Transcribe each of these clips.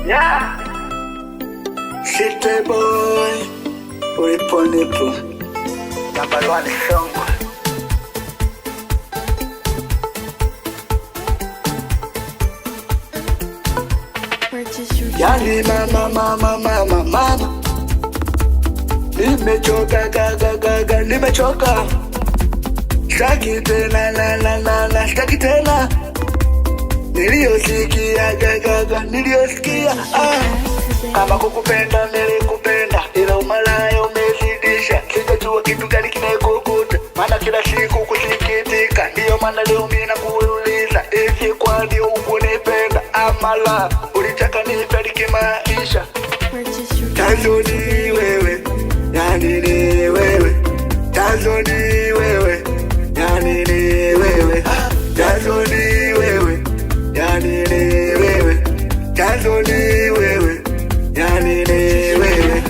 Yeah. City boy. Uliponipo. Number one song. Yani mama. Nimechoka gaga, nimechoka. Sitaki tena la, sitaki tena. Niliyosikia gaga, niliyosikia kama kukupenda nilikupenda, ila umalaya umezidisha. Sijajua kitu gani kimekukuta, maana kila siku kusikitika. Ndiyo maana leo mimi nakuuliza, eti kwani ukunipenda ama la? Ulitaka nifariki maisha. Chanzo ni wewe, yani ni wewe. Chanzo ni wewe, yani ni wewe. Chanzo ni wewe, yani ni wewe. Chanzo ni wewe, yani ni wewe.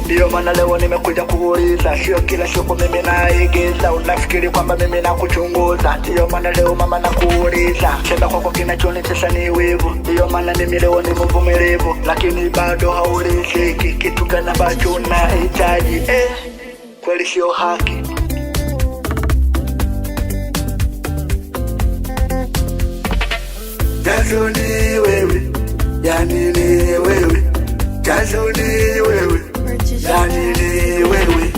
Ndiyo maana leo nimekuja kuuliza, sio kila siku mimi naigiza. Unafikiri kwamba mimi nakuchunguza? Ndiyo maana leo mama nakuuliza, sema kwako kinachonitesa ni wivu. Ndiyo maana mimi leo ni mvumilivu, lakini bado hauliziki. Kitu gani ambacho unahitaji? Kweli sio haki. Chanzo ni wewe, yani ni wewe. Chanzo ni wewe, yani ni wewe.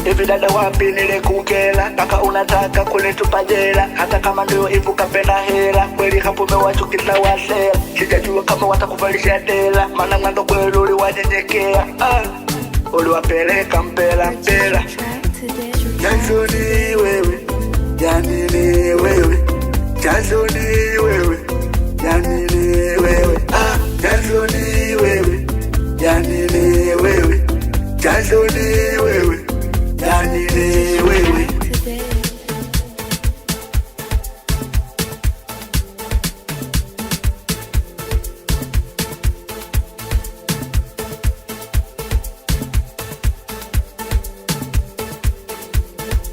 Hivi dada wapi nilikukela, kaka unataka kunitupa jela? Hata kama ndio hivyo kapenda hela, kweli hapo umewachukiza wasela. Sijajua kama watakuvalisha dela, maana mwanzo kweli uliwanyenyekea. Uliwapeleka mpela. Chanzo ni wewe, yani ni wewe. Chanzo ni wewe, yani ni wewe. Chanzo ni wewe, yani ni wewe. Chanzo ni wewe, yani ni wewe.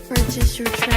Purchase your track.